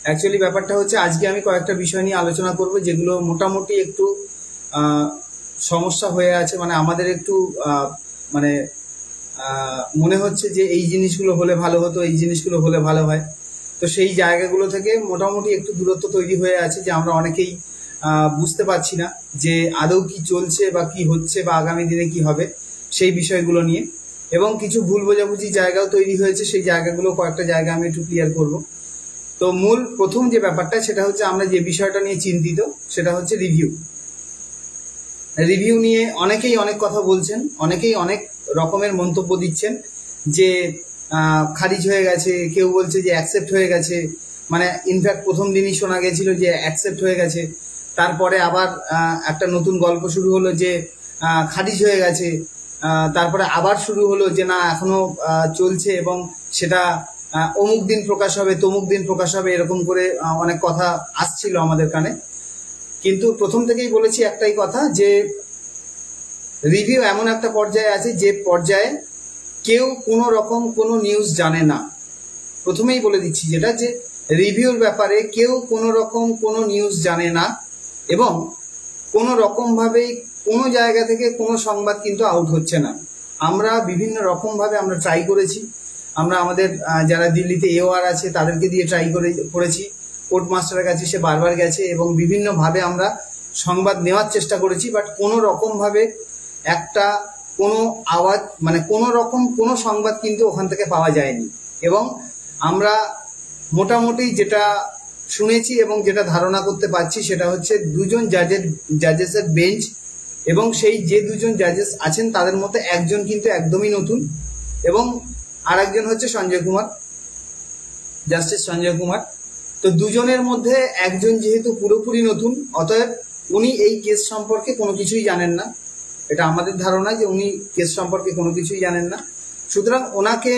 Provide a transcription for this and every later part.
Actually ব্যাপারটা হচ্ছে আজকে আমি কয়েকটা বিষয় নিয়ে আলোচনা করব যেগুলো মোটামুটি একটু সমস্যা হয়ে আছে, মানে আমাদের একটু মানে মনে হচ্ছে যে এই জিনিসগুলো হলে ভালো হতো, এই জিনিসগুলো হলে ভালো হয়। তো সেই জায়গাগুলো থেকে মোটামুটি একটু দূরত্ব তৈরি হয়ে আছে যে আমরা অনেকেই বুঝতে পারছি না যে আদৌ কি চলছে বা কি হচ্ছে বা আগামী দিনে কি হবে সেই বিষয়গুলো নিয়ে, এবং কিছু ভুল বোঝাবুঝি জায়গাও তৈরি হয়েছে। সেই জায়গাগুলো কয়েকটা জায়গা আমি একটু ক্লিয়ার করব। তো মূল প্রথম যে ব্যাপারটা সেটা হচ্ছে আমরা যে বিষয়টা নিয়ে চিন্তিত সেটা হচ্ছে রিভিউ। রিভিউ নিয়ে অনেকেই অনেক কথা বলছেন, অনেকেই অনেক রকমের মন্তব্য দিচ্ছেন যে খারিজ হয়ে গেছে, কেউ বলছে যে অ্যাকসেপ্ট হয়ে গেছে। মানে ইনফ্যাক্ট প্রথম দিনই শোনা গেছিল যে অ্যাকসেপ্ট হয়ে গেছে, তারপরে আবার একটা নতুন গল্প শুরু হলো যে খারিজ হয়ে গেছে, তারপরে আবার শুরু হলো যে না এখনো চলছে এবং সেটা অমুক দিন প্রকাশ হবে, তমুক দিন প্রকাশ হবে, এরকম করে অনেক কথা আসছিল আমাদের কানে। কিন্তু প্রথম থেকেই বলেছি একটাই কথা যে রিভিউ এমন একটা পর্যায়ে আছে যে পর্যায়ে কেউ কোনো রকম কোনো নিউজ জানে না। প্রথমেই বলে দিচ্ছি যেটা, যে রিভিউর ব্যাপারে কেউ কোনো রকম কোনো নিউজ জানে না এবং কোনো রকমভাবেই কোনো জায়গা থেকে কোনো সংবাদ কিন্তু আউট হচ্ছে না। আমরা বিভিন্ন রকমভাবে আমরা ট্রাই করেছি। আমরা আমাদের যারা দিল্লিতে এওআর আছে তাদেরকে দিয়ে ট্রাই করেছি, কোর্ট মাস্টারের কাছে সে বারবার গেছে এবং বিভিন্নভাবে আমরা সংবাদ নেওয়ার চেষ্টা করেছি, বাট কোনো রকমভাবে একটা কোনো আওয়াজ মানে কোনো রকম কোনো সংবাদ কিন্তু ওখান থেকে পাওয়া যায়নি। এবং আমরা মোটামুটি যেটা শুনেছি এবং যেটা ধারণা করতে পারছি সেটা হচ্ছে দুজন জাজেসের বেঞ্চ, এবং সেই যে দুজন জাজেস আছেন তাদের মধ্যে একজন কিন্তু একদমই নতুন এবং আর একজন হচ্ছে সঞ্জয় কুমার, জাস্টিস সঞ্জয় কুমার। তো দুজনের মধ্যে একজন যেহেতু পুরোপুরি নতুন, অতএব উনি এই কেস সম্পর্কে কোনো কিছুই জানেন না। এটা আমাদের ধারণা যে উনি কেস সম্পর্কে কোনো কিছুই জানেন না। সুতরাং ওনাকে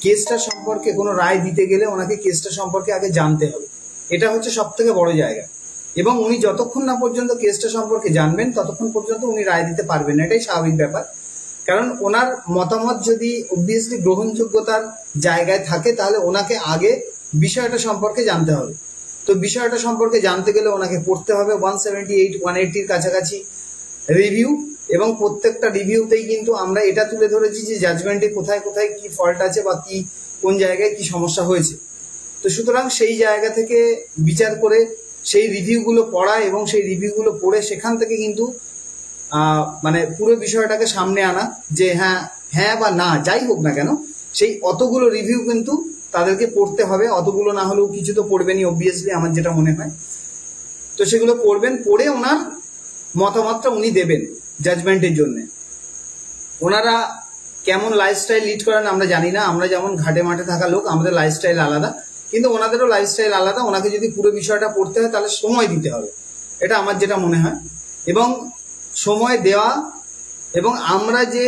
কেসটা সম্পর্কে কোনো রায় দিতে গেলে ওনাকে কেসটা সম্পর্কে আগে জানতে হবে, এটা হচ্ছে সব থেকে বড় জায়গা। এবং উনি যতক্ষণ না পর্যন্ত কেসটা সম্পর্কে জানবেন ততক্ষণ পর্যন্ত উনি রায় দিতে পারবেন না, এটাই স্বাভাবিক ব্যাপার। কারণ ওনার মতামত যদি অবভিয়াসলি গ্রহণযোগ্যতার জায়গায় থাকে তাহলে ওনাকে আগে বিষয়টা সম্পর্কে জানতে হবে। তো বিষয়টা সম্পর্কে জানতে গেলে ওনাকে পড়তে হবে 178-180-র কাছাকাছি রিভিউ, এবং প্রত্যেকটা রিভিউতেই কিন্তু আমরা এটা তুলে ধরেছি যে জাজমেন্টে কোথায় কোথায় কি ফল্ট আছে বা কি কোন জায়গায় কি সমস্যা হয়েছে। তো সুতরাং সেই জায়গা থেকে বিচার করে সেই রিভিউগুলো পড়া এবং সেই রিভিউগুলো পড়ে সেখান থেকে কিন্তু মানে পুরো বিষয়টাকে সামনে আনা যে হ্যাঁ হ্যাঁ বা না যাই হোক না কেন সেই অতগুলো রিভিউ কিন্তু তাদেরকে পড়তে হবে। অতগুলো না হলেও কিছু তো পড়বেনই অবভিয়াসলি, আমার যেটা মনে হয়। তো সেগুলো পড়বেন, পড়ে ওনার মতামতটা উনি দেবেন জাজমেন্টের জন্য। ওনারা কেমন লাইফস্টাইল লিড করেন আমরা জানি না, আমরা যেমন ঘাটে মাঠে থাকা লোক আমাদের লাইফস্টাইল আলাদা, কিন্তু ওনাদেরও লাইফস্টাইল আলাদা। ওনাকে যদি পুরো বিষয়টা পড়তে হয় তাহলে সময় দিতে হবে, এটা আমার যেটা মনে হয়। এবং সময় দেওয়া এবং আমরা যে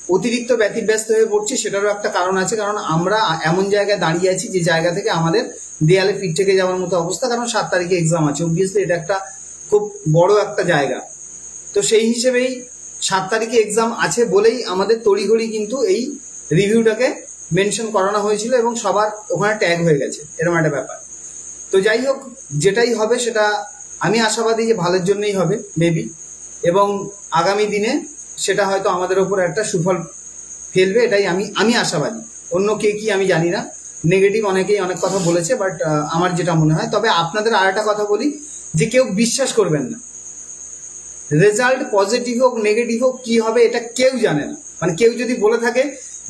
অতিরিক্ত ব্যতিব্যস্ত হয়ে পড়ছি সেটারও একটা কারণ আছে, কারণ আমরা এমন জায়গায় দাঁড়িয়ে আছি যে জায়গা থেকে আমাদের দেয়ালে পিঠ থেকে যাওয়ার মতো অবস্থা, কারণ 7 তারিখে এক্সাম আছে। অবভিয়াসলি এটা একটা খুব বড় একটা জায়গা। তো সেই হিসেবেই 7 তারিখে এক্সাম আছে বলেই আমাদের তড়িঘড়ি কিন্তু এই রিভিউটাকে মেনশন করানো হয়েছিল এবং সবার ওখানে ট্যাগ হয়ে গেছে, এরকম একটা ব্যাপার। তো যাই হোক, যেটাই হবে সেটা আমি আশাবাদী যে ভালোর জন্যই হবে মেবি, এবং আগামী দিনে সেটা হয়তো আমাদের ওপর একটা সুফল ফেলবে, এটাই আমি আশাবাদী। অন্য কে কি আমি জানি না, নেগেটিভ অনেকেই অনেক কথা বলেছে, বাট আমার যেটা মনে হয়। তবে আপনাদের আর একটা কথা বলি যে কেউ বিশ্বাস করবেন না, রেজাল্ট পজিটিভ হোক নেগেটিভ হোক কি হবে এটা কেউ জানে না। মানে কেউ যদি বলে থাকে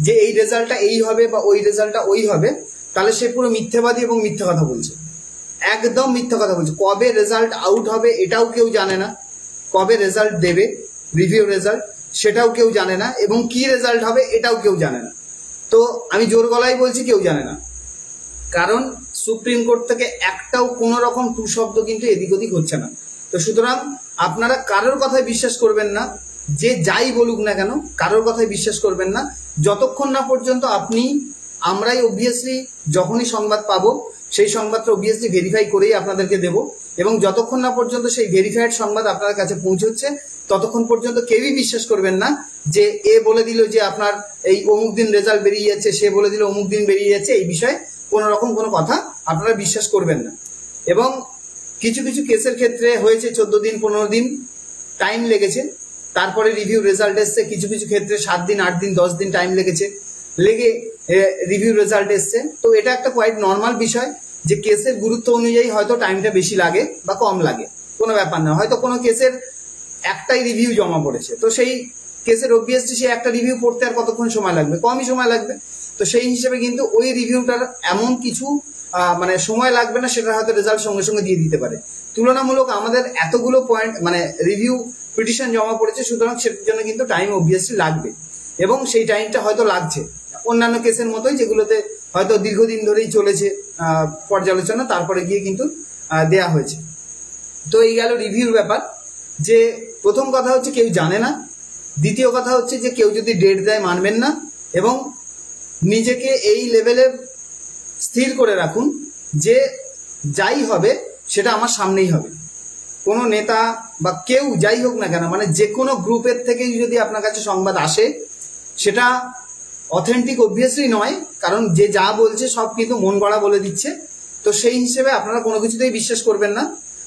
যে এই রেজাল্টটা এই হবে বা ওই রেজাল্টটা ওই হবে, তাহলে সে পুরো মিথ্যাবাদী এবং মিথ্যা কথা বলছে, একদম মিথ্যা কথা বলছে। কবে রেজাল্ট আউট হবে এটাও কেউ জানে না, কবে রেজাল্ট দেবে রিভিউ রেজাল্ট সেটাও কেউ জানে না, এবং কি রেজাল্ট হবে এটাও কেউ জানে না। তো আমি জোর গলায় বলছি কেউ জানে না, কারণ সুপ্রিম কোর্ট থেকে একটাও কোনো রকম টু শব্দ কিন্তু এদিক ওদিক হচ্ছে না। তো সুতরাং আপনারা কারোর কথায় বিশ্বাস করবেন না, যে যাই বলুক না কেন কারোর কথায় বিশ্বাস করবেন না, যতক্ষণ না পর্যন্ত আমরাই অবভিয়াসলি যখনই সংবাদ পাবো সেই সংবাদটা অবভিয়াসলি ভেরিফাই করেই আপনাদেরকে দেব, এবং যতক্ষণ না পর্যন্ত সেই ভেরিফাইড সংবাদ আপনাদের কাছে পৌঁছচ্ছে ততক্ষণ পর্যন্ত কেউই বিশ্বাস করবেন না যে এ বলে দিল যে আপনার এই অমুক দিন রেজাল্ট বেরিয়ে যাচ্ছে, সে বলে দিল অমুক দিন বেরিয়ে যাচ্ছে। এই বিষয়ে কোনো রকম কোনো কথা আপনারা বিশ্বাস করবেন না। এবং কিছু কিছু কেসের ক্ষেত্রে হয়েছে 14 দিন 15 দিন টাইম লেগেছে, তারপরে রিভিউ রেজাল্ট এসছে। কিছু কিছু ক্ষেত্রে 7 দিন 8 দিন 10 দিন টাইম লেগেছে, লেগে রিভিউ রেজাল্ট এসছে। তো এটা একটা কোয়াইট নর্মাল বিষয় যে কেসের গুরুত্ব অনুযায়ী হয়তো টাইমটা বেশি লাগে বা কম লাগে, কোনো ব্যাপার না। হয়তো কোনো কেসের একটাই রিভিউ জমা পড়েছে, তো সেই কেসের অবভিয়াসলি সে একটা রিভিউ পড়তে আর কতক্ষণ সময় লাগবে, কমই সময় লাগবে। তো সেই হিসেবে কিন্তু ওই রিভিউটার এমন কিছু মানে সময় লাগবে না, সেটা হয়তো রেজাল্ট সঙ্গে সঙ্গে দিয়ে দিতে পারে। তুলনামূলক আমাদের এতগুলো পয়েন্ট মানে রিভিউ পিটিশন জমা পড়েছে, সুতরাং সেটার জন্য কিন্তু টাইম অবভিয়াসলি লাগবে, এবং সেই টাইমটা হয়তো লাগছে অন্যান্য কেসের মতোই, যেগুলোতে হয়তো দীর্ঘদিন ধরেই চলেছে পর্যালোচনা, তারপরে গিয়ে কিন্তু দেয়া হয়েছে। তো এই গেল রিভিউর ব্যাপার। যে প্রথম কথা হচ্ছে কেউ জানে না, দ্বিতীয় কথা হচ্ছে যে কেউ যদি ডেট দেয় মানবেন না, এবং নিজেকে এই লেভেলে স্থির করে রাখুন যে যাই হবে সেটা আমার সামনেই হবে। কোনো নেতা বা কেউ যাই হোক না কেন, মানে যে কোনো গ্রুপের থেকেই যদি আপনার কাছে সংবাদ আসে, সেটা অথেন্টিক অবভিয়াসলি নয়, কারণ যে যা বলছে সব কিন্তু মন গড়া বলে দিচ্ছে। তো সেই হিসেবে আপনারা কোনো কিছুতেই বিশ্বাস করবেন না।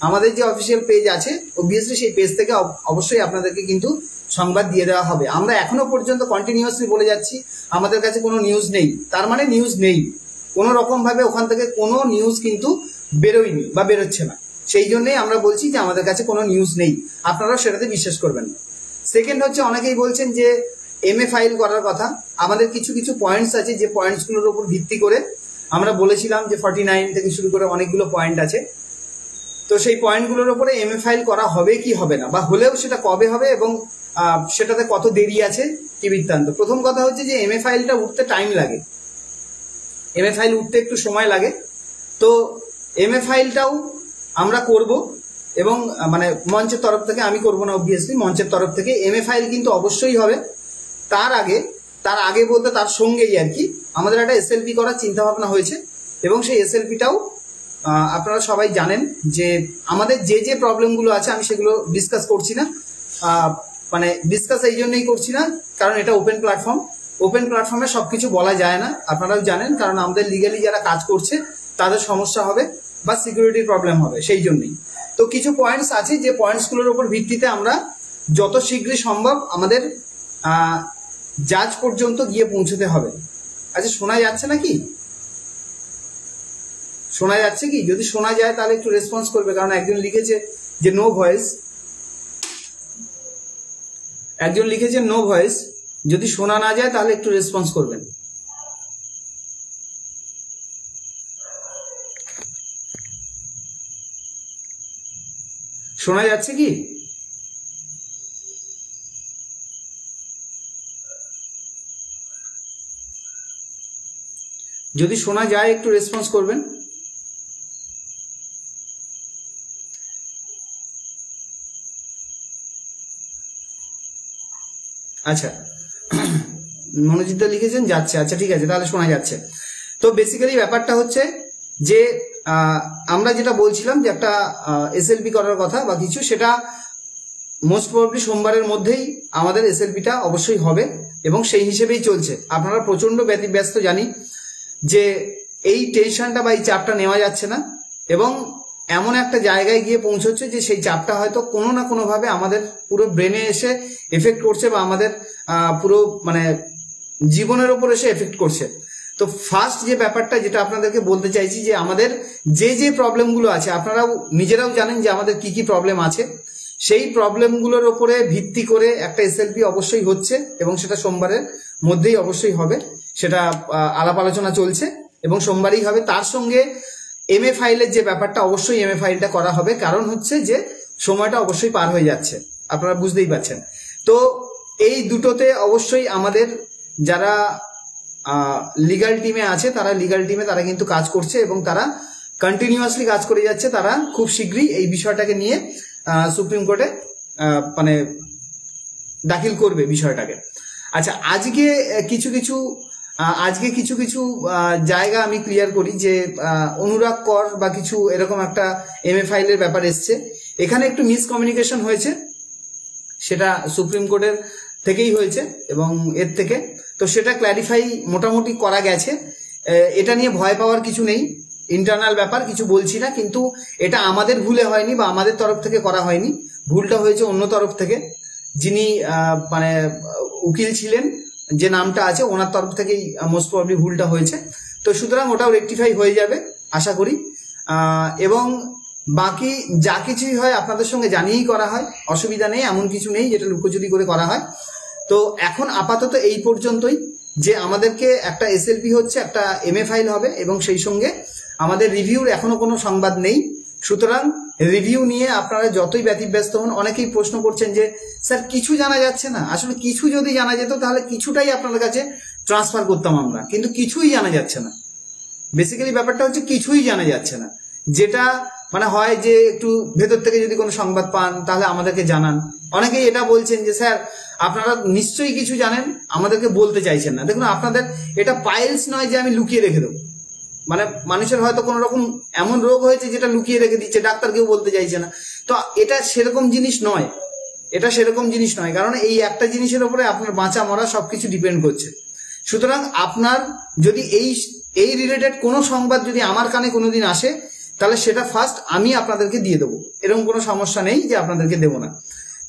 আমাদের যে অফিসিয়াল পেজ আছে, অবভিয়াসলি সেই পেজ থেকে অবশ্যই আপনাদেরকে কিন্তু সংবাদ দিয়ে দেওয়া হবে। আমরা এখনো পর্যন্ত কন্টিনিউয়াসলি বলে যাচ্ছি আমাদের কাছে কোনো নিউজ নেই, তার মানে নিউজ নেই, কোনো রকম ভাবে ওখান থেকে কোনো নিউজ কিন্তু বেরোয়নি বা বেরোচ্ছে না। সেই জন্যই আমরা বলছি যে আমাদের কাছে কোনো নিউজ নেই, আপনারাও সেটাতে বিশ্বাস করবেন না। সেকেন্ড হচ্ছে, অনেকেই বলছেন যে MA ফাইল করার কথা। আমাদের কিছু কিছু পয়েন্টস আছে, যে পয়েন্টসগুলোর উপর ভিত্তি করে আমরা বলেছিলাম যে 49 থেকে শুরু করে অনেকগুলো পয়েন্ট আছে। তো সেই পয়েন্টগুলোর উপরে MA ফাইল করা হবে কি হবে না, বা হলেও সেটা কবে হবে এবং সেটাতে কত দেরি আছে কি বৃত্তান্ত। প্রথম কথা হচ্ছে যে MA ফাইলটা উঠতে টাইম লাগে, MA ফাইল উঠতে একটু সময় লাগে। তো MA ফাইলটাও আমরা করব, এবং মানে মঞ্চের তরফ থেকে, আমি করব না অবভিয়াসলি, মঞ্চের তরফ থেকে MA ফাইল কিন্তু অবশ্যই হবে। তার আগে বলতে তার সঙ্গেই আর কি আমাদের একটা SLP করার চিন্তা ভাবনা হয়েছে, এবং সেই SLPটাও আপনারা সবাই জানেন যে আমাদের যে যে প্রবলেমগুলো আছে আমি সেগুলো ডিসকাস করছি না। মানে ডিসকাস এই জন্যই করছি না কারণ এটা ওপেন প্ল্যাটফর্মে সবকিছু বলা যায় না, আপনারাও জানেন, কারণ আমাদের লিগালি যারা কাজ করছে তাদের সমস্যা হবে বা সিকিউরিটির প্রবলেম হবে, সেই জন্যই। তো কিছু পয়েন্টস আছে, যে পয়েন্টসগুলোর উপর ভিত্তিতে আমরা যত শীঘ্রই সম্ভব আমাদের জাজ পর্যন্ত গিয়ে পৌঁছতে হবে। আচ্ছা, শোনা যাচ্ছে নাকি? শোনা যাচ্ছে কি? যদি শোনা যায় তাহলে একটু রেসপন্স করবে, কারণ একজন লিখেছে যে নো ভয়েস, নো ভয়েস। যদি শোনা না যায় তাহলে একটু রেসপন্স করবেন। শোনা যাচ্ছে কি? যদি শোনা যায় একটু রেসপন্স করবেন। আচ্ছা, মনোজিৎ লিখেছেন যাচ্ছে। আচ্ছা ঠিক আছে, তাহলে শোনা যাচ্ছে। তো বেসিক্যালি ব্যাপারটা হচ্ছে যে আমরা যেটা বলছিলাম যে একটা SLP করার কথা বা কিছু, সেটা মোস্ট প্রবাবলি সোমবারের মধ্যেই আমাদের SLPটা অবশ্যই হবে, এবং সেই হিসেবেই চলছে। আপনারা প্রচন্ড ব্যস্ত জানি, যে এই টেনশনটা বা এই চাপটা নেওয়া যাচ্ছে না, এবং এমন একটা জায়গায় গিয়ে পৌঁছচ্ছে যে সেই চাপটা হয়তো কোনো না কোনোভাবে আমাদের পুরো ব্রেনে এসে এফেক্ট করছে, বা আমাদের পুরো মানে জীবনের ওপর এসে এফেক্ট করছে। তো ফার্স্ট যে ব্যাপারটা যেটা আপনাদেরকে বলতে চাইছি, যে আমাদের যে যে প্রবলেমগুলো আছে, আপনারাও নিজেরাও জানেন যে আমাদের কি কি প্রবলেম আছে, সেই প্রবলেমগুলোর ওপরে ভিত্তি করে একটা SLP অবশ্যই হচ্ছে, এবং সেটা সোমবারের মধ্যেই অবশ্যই হবে। সেটা আলাপ আলোচনা চলছে এবং সোমবারই হবে। তার সঙ্গে MA ফাইলের যে ব্যাপারটা, অবশ্যই MA ফাইলটা করা হবে, কারণ হচ্ছে যে সময়টা অবশ্যই পার হয়ে যাচ্ছে, আপনারা বুঝতেই পারছেন। তো এই দুটোতে অবশ্যই আমাদের যারা লিগাল টিমে আছে, তারা কিন্তু কাজ করছে, এবং তারা কন্টিনিউয়াসলি কাজ করে যাচ্ছে। তারা খুব শীঘ্রই এই বিষয়টাকে নিয়ে সুপ্রিম কোর্টে মানে দাখিল করবে বিষয়টাকে। আচ্ছা, আজকে কিছু কিছু জায়গা আমি ক্লিয়ার করি, যে অনুরাগ কর বা কিছু এরকম একটা MA ফাইলের ব্যাপার এসছে। এখানে একটু মিসকমিউনিকেশন হয়েছে, সেটা সুপ্রিম কোর্টের থেকেই হয়েছে এবং এর থেকে। তো সেটা ক্ল্যারিফাই মোটামুটি করা গেছে, এটা নিয়ে ভয় পাওয়ার কিছু নেই, ইন্টারনাল ব্যাপার, কিছু বলছি না। কিন্তু এটা আমাদের ভুলে হয়নি বা আমাদের তরফ থেকে করা হয়নি, ভুলটা হয়েছে অন্য তরফ থেকে। যিনি মানে উকিল ছিলেন, যে নামটা আছে, ওনার তরফ থেকেই মোস্ট প্রবাবলি ভুলটা হয়েছে। তো সুতরাং ওটাও রেকটিফাই হয়ে যাবে আশা করি। এবং বাকি যা কিছুই হয় আপনাদের সঙ্গে জানিয়েই করা হয়, অসুবিধা নেই, এমন কিছু নেই যেটা লুকোচুরি করে করা হয়। তো এখন আপাতত এই পর্যন্তই, যে আমাদেরকে একটা এসএলপি হচ্ছে, একটা এমএ ফাইল হবে, এবং সেই সঙ্গে আমাদের রিভিউর এখনো কোনো সংবাদ নেই। সুতরাং রিভিউ নিয়ে আপনারা যতই ব্যতিব্যস্ত হন, অনেকেই প্রশ্ন করছেন যে স্যার কিছু জানা যাচ্ছে না। আসলে কিছু যদি জানা যেত তাহলে কিছুটাই আপনাদের কাছে ট্রান্সফার করতাম আমরা, কিন্তু কিছুই জানা যাচ্ছে না। বেসিক্যালি ব্যাপারটা হচ্ছে কিছুই জানা যাচ্ছে না। যেটা মানে হয় যে একটু ভেতর থেকে যদি কোনো সংবাদ পান তাহলে আমাদেরকে জানান। অনেকেই এটা বলছেন যে স্যার আপনারা নিশ্চয়ই কিছু জানেন, আমাদেরকে বলতে চাইছেন না। দেখুন, আপনাদের এটা পাইলস নয় যে আমি লুকিয়ে রেখে দেবো। মানে মানুষের হয়তো কোনো রকম এমন রোগ হয়েছে যেটা লুকিয়ে রেখে দিচ্ছে, ডাক্তার কেউ বলতে চাইছে না। তো এটা সেরকম জিনিস নয়, এটা সেরকম জিনিস নয়। কারণ এই একটা জিনিসের উপরে আপনার বাঁচা মরা সবকিছু ডিপেন্ড করছে। সুতরাং আপনার যদি এই রিলেটেড কোনো সংবাদ যদি আমার কানে কোনোদিন আসে, তাহলে সেটা ফার্স্ট আমি আপনাদেরকে দিয়ে দেবো। এরকম কোনো সমস্যা নেই যে আপনাদেরকে দেবো না।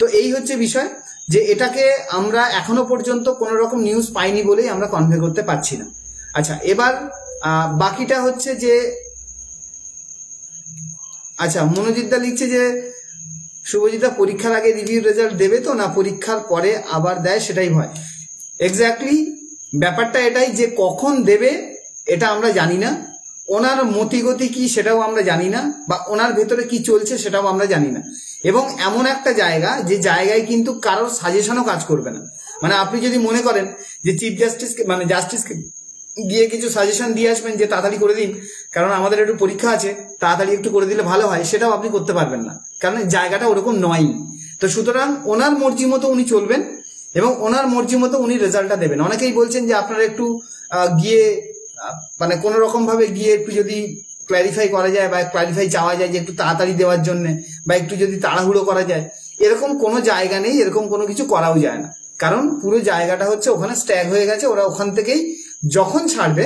তো এই হচ্ছে বিষয়, যে এটাকে আমরা এখনো পর্যন্ত কোনো রকম নিউজ পাইনি বলেই আমরা কনভে করতে পারছি না। আচ্ছা, এবার বাকিটা হচ্ছে যে, আচ্ছা মনোজিৎদা লিখছে যে শুভজিৎদা পরীক্ষার আগে রিভিউ রেজাল্ট দেবে তো, না পরীক্ষার পরে আবার দেয় সেটাই ভয়। এক্স্যাক্টলি ব্যাপারটা এটাই, যে কখন দেবে এটা আমরা জানি না, ওনার মতিগতি কি সেটাও আমরা জানি না, বা ওনার ভেতরে কি চলছে সেটাও আমরা জানি না। এবং এমন একটা জায়গা, যে জায়গায় কিন্তু কারোর সাজেশনও কাজ করবে না। মানে আপনি যদি মনে করেন যে চিফ জাস্টিসকে, মানে জাস্টিসকে গিয়ে কিছু সাজেশন দিয়ে আসবেন যে তাড়াতাড়ি করে দিন, কারণ আমাদের একটু পরীক্ষা আছে, তাড়াতাড়ি একটু করে দিলে ভালো হয়, সেটাও আপনি করতে পারবেন না, কারণ জায়গাটা ওরকম নয়। তো সুতরাং ওনার মর্জি মতো উনি চলবেন, এবং ওনার মর্জি মতো উনি রেজাল্টটা দেবেন। অনেকেই বলছেন যে আপনারা একটু গিয়ে মানে কোনো রকম ভাবে গিয়ে একটু যদি ক্ল্যারিফাই করা যায়, বা ক্ল্যারিফাই চাওয়া যায় যে একটু তাড়াতাড়ি দেওয়ার জন্য, বা একটু যদি তাড়াহুড়ো করা যায়, এরকম কোনো জায়গা নেই, এরকম কোনো কিছু করাও যায় না। কারণ পুরো জায়গাটা হচ্ছে ওখানে স্ট্যাগ হয়ে গেছে। ওরা ওখান থেকেই যখন ছাড়বে,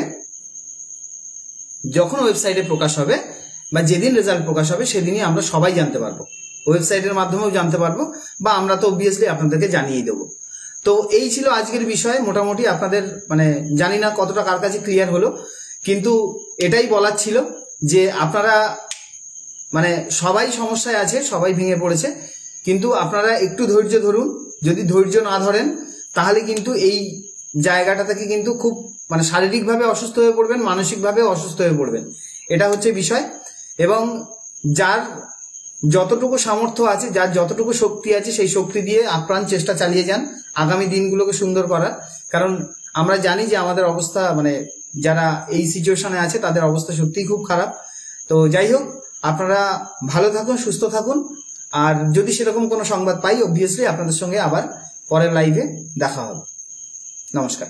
যখন ওয়েবসাইটে প্রকাশ হবে, বা যেদিন রেজাল্ট প্রকাশ হবে, সেদিনই আমরা সবাই জানতে পারবো। ওয়েবসাইটের মাধ্যমেও জানতে পারবো, বা আমরা তো অবভিয়াসলি আপনাদেরকে জানিয়ে দেবো। তো এই ছিল আজকের বিষয়। মোটামুটি আপনাদের মানে জানি না কতটা কার কাছে ক্লিয়ার হলো, কিন্তু এটাই বলার ছিল যে আপনারা মানে সবাই সমস্যায় আছে, সবাই ভেঙে পড়েছে, কিন্তু আপনারা একটু ধৈর্য ধরুন। যদি ধৈর্য না ধরেন তাহলে কিন্তু এই জায়গাটা থেকে কিন্তু খুব মানে শারীরিকভাবে অসুস্থ হয়ে পড়বেন, মানসিকভাবে অসুস্থ হয়ে পড়বেন। এটা হচ্ছে বিষয়। এবং যার যতটুকু সামর্থ্য আছে, যার যতটুকু শক্তি আছে, সেই শক্তি দিয়ে আপ্রাণ চেষ্টা চালিয়ে যান আগামী দিনগুলোকে সুন্দর করার। কারণ আমরা জানি যে আমাদের অবস্থা মানে যারা এই সিচুয়েশনে আছে তাদের অবস্থা সত্যিই খুব খারাপ। তো যাই হোক, আপনারা ভালো থাকুন, সুস্থ থাকুন। আর যদি সেরকম কোনো সংবাদ পাই, অবভিয়াসলি আপনাদের সঙ্গে আবার পরের লাইভে দেখা হবে। নমস্কার।